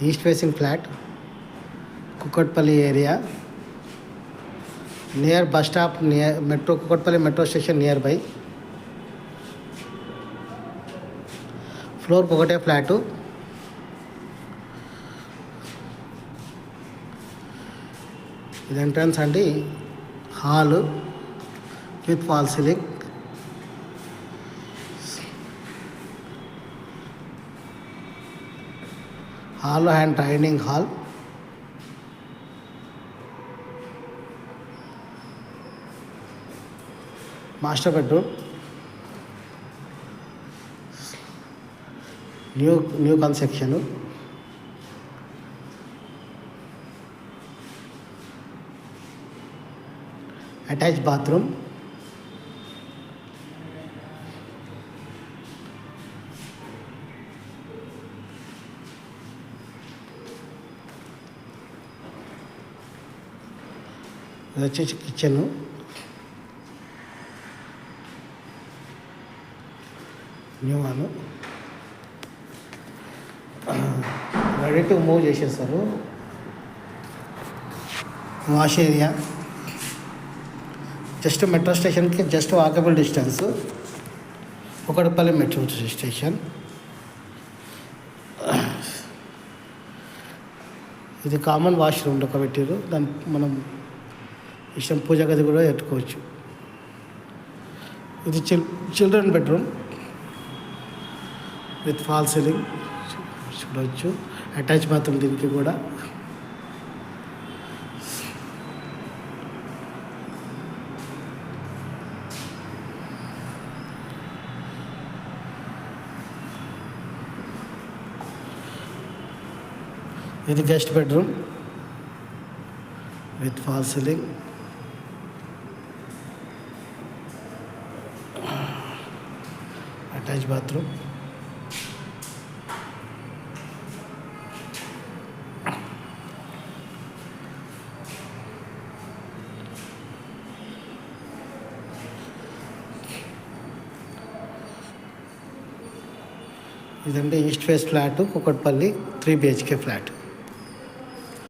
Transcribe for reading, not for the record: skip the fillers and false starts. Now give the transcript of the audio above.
East facing flat, Kukatpally area, near bus stop, near metro, Kukatpally metro station near by. ఫ్లోర్కి ఒకటే flat. ఇది entrance అండి. Hall with fall ceiling. Hall and dining hall. Master bedroom. New construction. Attach bathroom. ఇది వచ్చేసి kitchen. New వాళ్ళు ready to move చేసేస్తారు. Wash area. Just metro స్టేషన్కి just walkable distance. Kukatpally metro station. ఇది కామన్ వాష్రూమ్ ఒక పెట్టారు. దాన్ని మనం ఇష్టం పూజ గది కూడా పెట్టుకోవచ్చు. ఇది children bedroom with fall ceiling చూడవచ్చు. అటాచ్ బాత్రూమ్ దీనికి కూడా. ఇది guest bedroom with fall ceiling. Attach bathroom. ఇదంటే east face flat, Kukatpally 3 BHK flat.